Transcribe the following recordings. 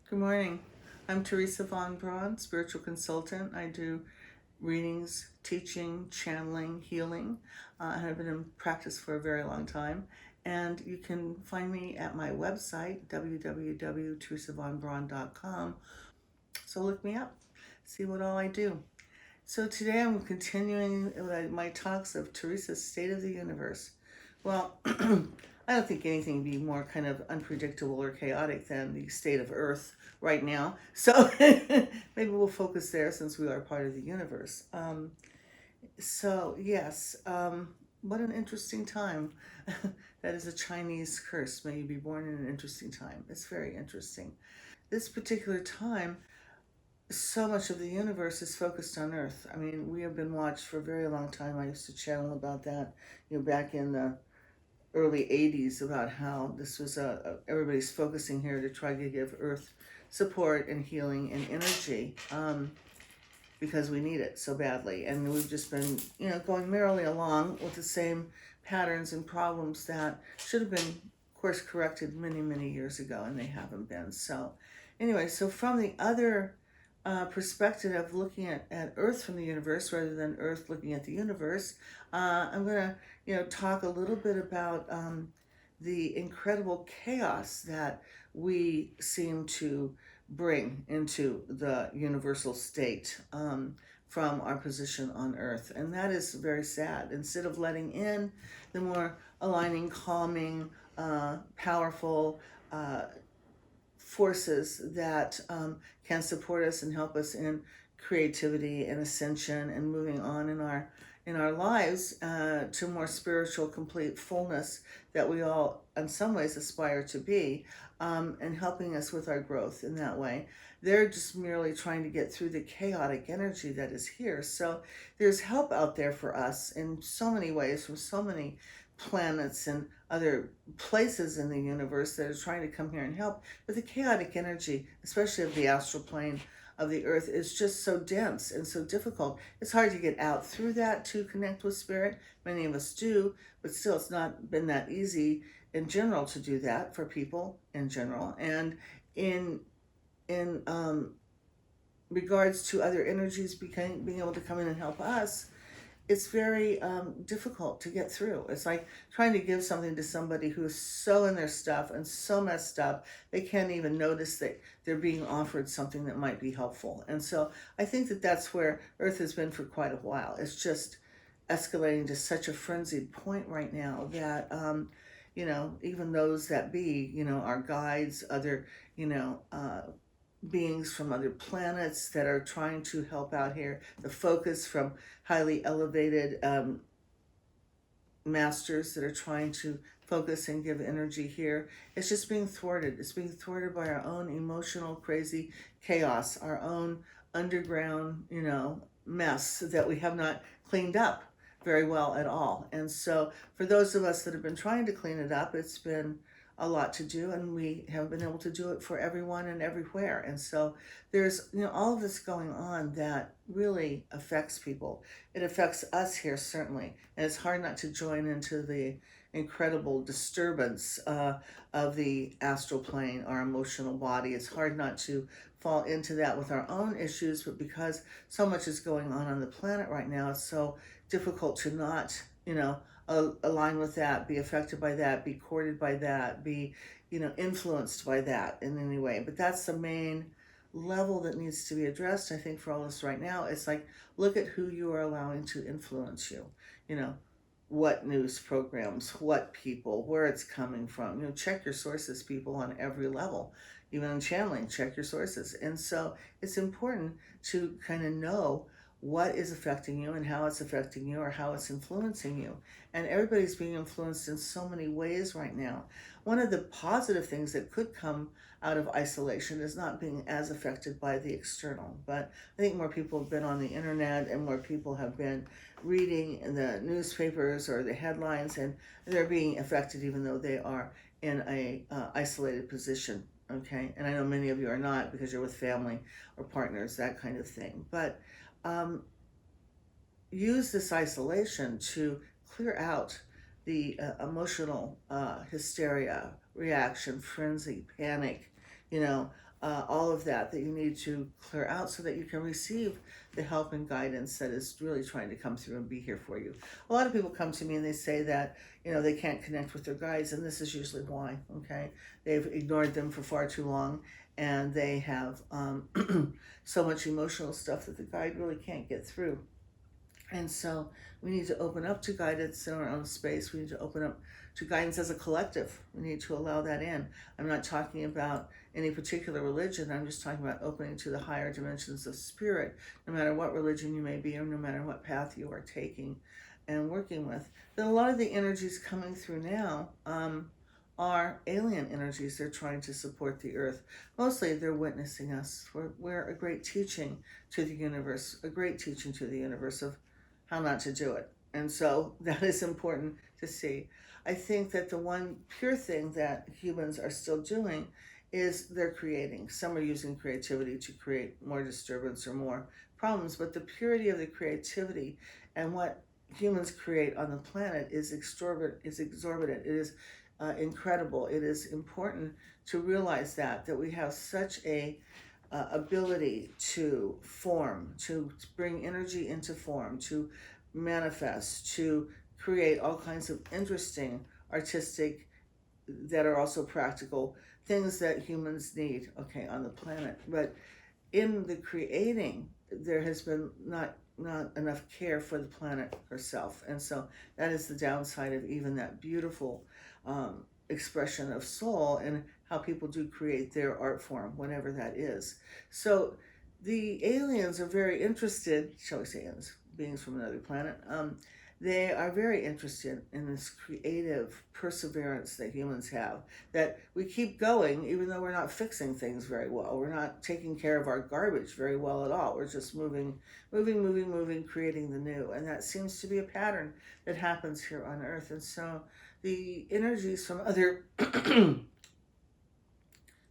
Good morning. I'm Teresa von Braun, spiritual consultant. I do readings, teaching, channeling, healing. I've been in practice for a very long time. And you can find me at my website, www.teresavonbraun.com. So look me up, see what all I do. So today I'm continuing my talks of Teresa's State of the Universe. Well, I don't think anything would be more kind of unpredictable or chaotic than the state of Earth right now. So maybe we'll focus there since we are part of the universe. Yes, what an interesting time. That is a Chinese curse. May you be born in an interesting time. It's very interesting. This particular time, so much of the universe is focused on Earth. I mean, we have been watched for a very long time. I used to channel about that, back in the early 80s about how this was everybody's focusing here to try to give Earth support and healing and energy because we need it so badly. And we've just been, going merrily along with the same patterns and problems that should have been, of course, corrected many, many years ago, and they haven't been. So, anyway, so from the other perspective of looking at Earth from the universe rather than Earth looking at the universe, I'm going to, talk a little bit about the incredible chaos that we seem to bring into the universal state from our position on Earth. And that is very sad. Instead of letting in the more aligning, calming, powerful forces that can support us and help us in creativity and ascension and moving on in our lives to more spiritual, complete fullness that we all, in some ways, aspire to be, and helping us with our growth in that way. They're just merely trying to get through the chaotic energy that is here. So there's help out there for us in so many ways from so many planets and other places in the universe that are trying to come here and help. But the chaotic energy, especially of the astral plane of the earth, is just so dense and so difficult. It's hard to get out through that to connect with spirit. Many of us do, but still it's not been that easy in general to do that for people in general. And in regards to other energies being able to come in and help us, it's very difficult to get through. It's like trying to give something to somebody who's so in their stuff and so messed up, they can't even notice that they're being offered something that might be helpful. And so I think that that's where Earth has been for quite a while. It's just escalating to such a frenzied point right now that, even those that be, our guides, other, beings from other planets that are trying to help out here, the focus from highly elevated masters that are trying to focus and give energy here. It's just being thwarted. It's being thwarted by our own emotional, crazy chaos, our own underground, mess that we have not cleaned up very well at all. And so for those of us that have been trying to clean it up, it's been a lot to do, and we have been able to do it for everyone and everywhere. And so there's all of this going on that really affects people. It affects us here certainly, and it's hard not to join into the incredible disturbance of the astral plane, our emotional body. It's hard not to fall into that with our own issues, but because so much is going on the planet right now, it's so difficult to not align with that, be affected by that, be courted by that, be influenced by that in any way. But that's the main level that needs to be addressed, I think, for all this right now. It's like, look at who you are allowing to influence you. What news programs, what people, where it's coming from. Check your sources, people, on every level. Even in channeling, check your sources. And so it's important to kind of know what is affecting you and how it's affecting you or how it's influencing you. And everybody's being influenced in so many ways right now. One of the positive things that could come out of isolation is not being as affected by the external. But I think more people have been on the internet and more people have been reading the newspapers or the headlines, and they're being affected even though they are in a isolated position. Okay, and I know many of you are not because you're with family or partners, that kind of thing. But use this isolation to clear out the emotional hysteria, reaction, frenzy, panic, all of that you need to clear out so that you can receive the help and guidance that is really trying to come through and be here for you. A lot of people come to me and they say that, they can't connect with their guides, and this is usually why, okay? They've ignored them for far too long, and they have so much emotional stuff that the guide really can't get through. And so we need to open up to guidance in our own space. We need to open up to guidance as a collective. We need to allow that in. I'm not talking about any particular religion. I'm just talking about opening to the higher dimensions of spirit, no matter what religion you may be or no matter what path you are taking and working with. Then a lot of the energies coming through now are alien energies. They're trying to support the earth. Mostly they're witnessing us. We're a great teaching to the universe, a great teaching to the universe of how not to do it. And so that is important to see. I think that the one pure thing that humans are still doing is they're creating. Some are using creativity to create more disturbance or more problems, but the purity of the creativity and what humans create on the planet is exorbitant. It is incredible. It is important to realize that we have such a ability to form, to bring energy into form, to manifest, to create all kinds of interesting, artistic, that are also practical things that humans need, okay, on the planet. But in the creating, there has been not enough care for the planet herself. And so that is the downside of even that beautiful expression of soul and how people do create their art form, whatever that is. So the aliens are very interested, shall we say aliens, beings from another planet, they are very interested in this creative perseverance that humans have, that we keep going even though we're not fixing things very well. We're not taking care of our garbage very well at all. We're just moving, creating the new. And that seems to be a pattern that happens here on Earth. And so the energies from other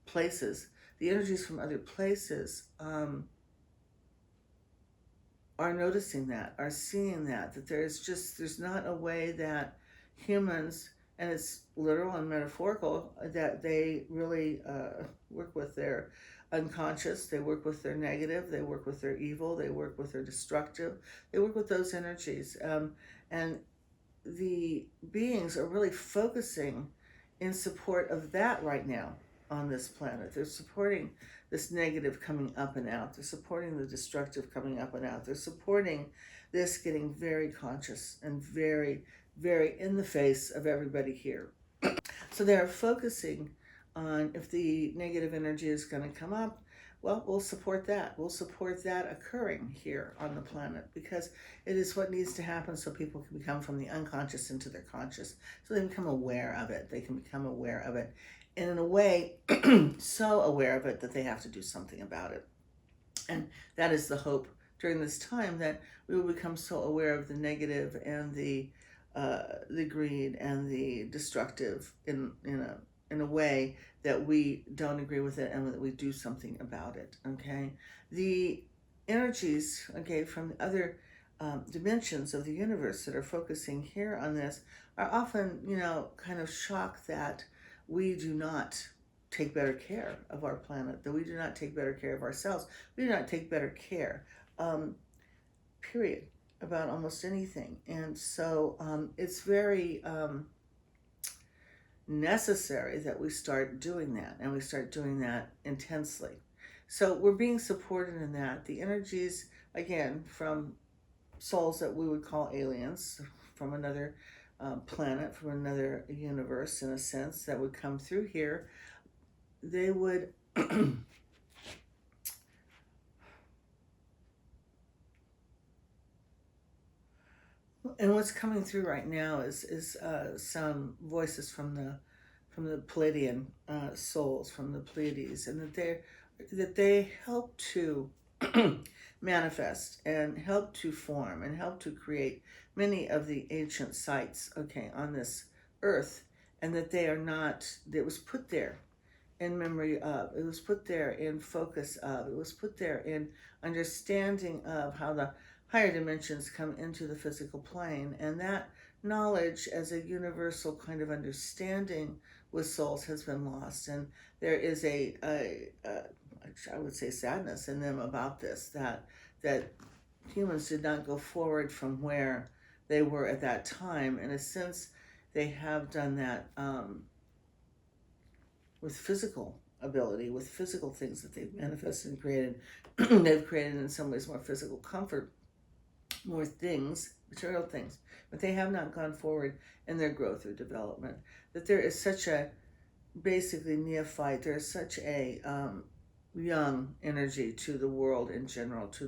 places, are noticing that, are seeing that there's not a way that humans, and it's literal and metaphorical, that they really work with their unconscious, they work with their negative, they work with their evil, they work with their destructive, they work with those energies. And the beings are really focusing in support of that right now on this planet. They're supporting this negative coming up and out. They're supporting the destructive coming up and out. They're supporting this getting very conscious and very, very in the face of everybody here. So they're focusing on, if the negative energy is going to come up, well, we'll support that. We'll support that occurring here on the planet, because it is what needs to happen so people can become from the unconscious into their conscious. So they become aware of it. They can become aware of it. And in a way, so aware of it that they have to do something about it. And that is the hope during this time, that we will become so aware of the negative and the greed and the destructive in a way that we don't agree with it and that we do something about it, okay? The energies, okay, from the other dimensions of the universe that are focusing here on this are often, kind of shocked that we do not take better care of our planet, that we do not take better care of ourselves, we do not take better care, period, about almost anything. And so it's very necessary that we start doing that, and we start doing that intensely. So we're being supported in that. The energies, again, from souls that we would call aliens, from another planet, from another universe, in a sense, that would come through here, they would and what's coming through right now is some voices from the Pleiadian souls, from the Pleiades, and that they help to manifest and help to form and help to create many of the ancient sites, okay, on this earth, and that they are not, it was put there in memory of, it was put there in focus of, it was put there in understanding of how the higher dimensions come into the physical plane. And that knowledge as a universal kind of understanding with souls has been lost. And there is a I would say, sadness in them about this, that humans did not go forward from where they were at that time. In a sense, they have done that with physical ability, with physical things that they've manifested and created. They've created in some ways more physical comfort, more things, material things, but they have not gone forward in their growth or development. That there is such a basically neophyte, there's such a young energy to the world in general, to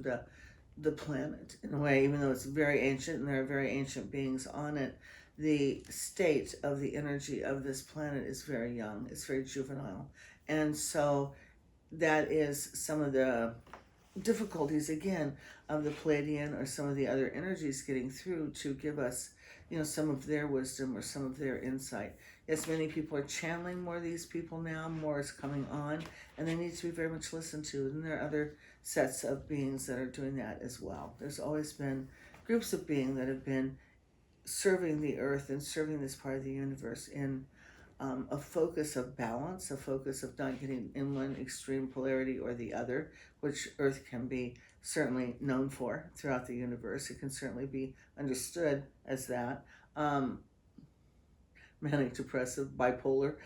the planet in a way, even though it's very ancient and there are very ancient beings on it. The state of the energy of this planet is very young, it's very juvenile. And so that is some of the difficulties again of the Palladian or some of the other energies getting through to give us, some of their wisdom or some of their insight. Yes, many people are channeling more of these people now, more is coming on, and they need to be very much listened to. And there are other sets of beings that are doing that as well. There's always been groups of beings that have been serving the earth and serving this part of the universe in a focus of balance, a focus of not getting in one extreme polarity or the other, which Earth can be certainly known for throughout the universe. It can certainly be understood as that. Manic, depressive, bipolar.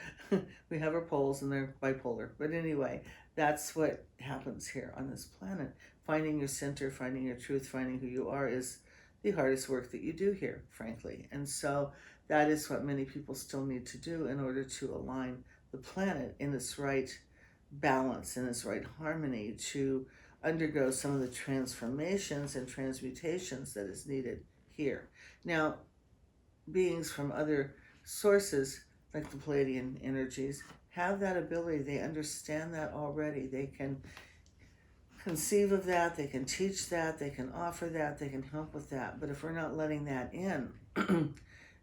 We have our poles and they're bipolar. But anyway, that's what happens here on this planet. Finding your center, finding your truth, finding who you are is the hardest work that you do here, frankly. And so that is what many people still need to do in order to align the planet in its right balance, in its right harmony, to undergo some of the transformations and transmutations that is needed here. Now, beings from other sources, like the Palladian energies, have that ability. They understand that already. They can conceive of that, they can teach that, they can offer that, they can help with that. But if we're not letting that in,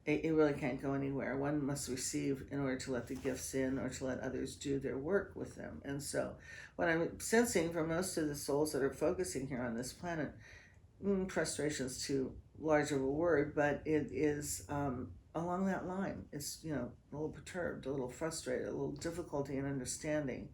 it really can't go anywhere. One must receive in order to let the gifts in or to let others do their work with them. And so what I'm sensing from most of the souls that are focusing here on this planet, frustration's too large of a word, but it is along that line. It's, a little perturbed, a little frustrated, a little difficulty in understanding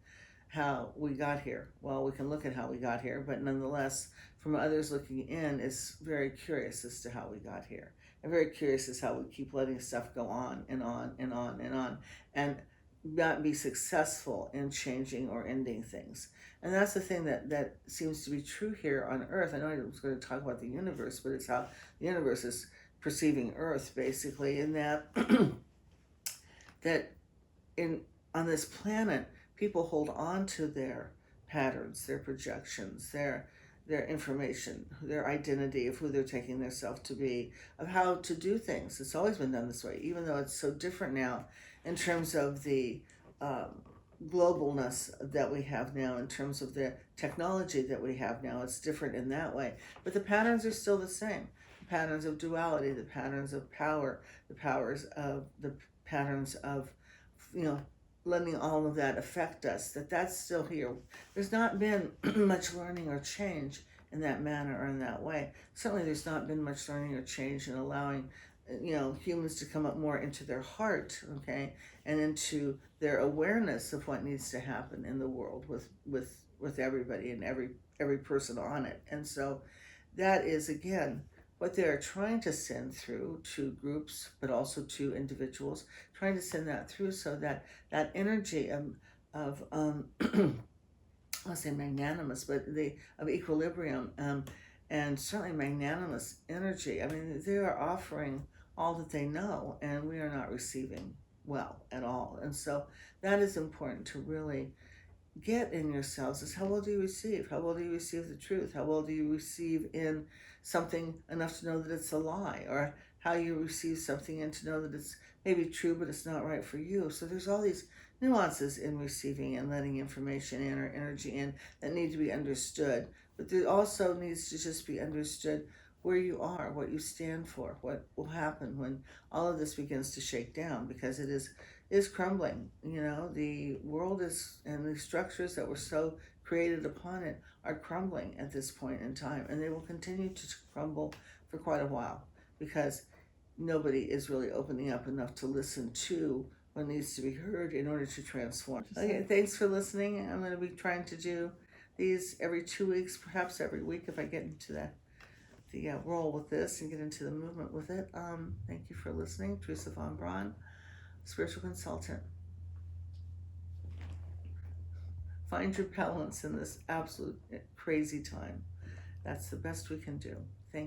how we got here. Well, we can look at how we got here, but nonetheless, from others looking in, is very curious as to how we got here. I'm very curious as how we keep letting stuff go on and on and on and on, and not be successful in changing or ending things. And that's the thing that seems to be true here on Earth. I know I was going to talk about the universe, but it's how the universe is perceiving Earth, basically, in that on this planet, people hold on to their patterns, their projections, their information, their identity of who they're taking their self to be, of how to do things. It's always been done this way, even though it's so different now in terms of the globalness that we have now, in terms of the technology that we have now. It's different in that way. But the patterns are still the same. The patterns of duality, the patterns of power, the patterns of, letting all of that affect us, that's still here. There's not been much learning or change in that manner or in that way. Certainly there's not been much learning or change in allowing humans to come up more into their heart, okay, and into their awareness of what needs to happen in the world with everybody and every person on it. And so that is, again, what they're trying to send through to groups, but also to individuals, trying to send that through so that that energy of I'll say magnanimous, but of equilibrium, and certainly magnanimous energy. I mean, they are offering all that they know, and we are not receiving well at all. And so that is important to really get in yourselves, is how well do you receive? How well do you receive the truth? How well do you receive in something enough to know that it's a lie? Or how you receive something and to know that it's maybe true, but it's not right for you. So there's all these nuances in receiving and letting information in or energy in that need to be understood. But there also needs to just be understood where you are, what you stand for, what will happen when all of this begins to shake down, because it is crumbling. The world is, and the structures that were so created upon it are crumbling at this point in time, and they will continue to crumble for quite a while, because nobody is really opening up enough to listen to what needs to be heard in order to transform. Okay, thanks for listening. I'm going to be trying to do these every 2 weeks, perhaps every week if I get into the roll with this and get into the movement with it. Thank you for listening. Teresa von Braun, spiritual consultant. Find your balance in this absolute crazy time. That's the best we can do. Thank you.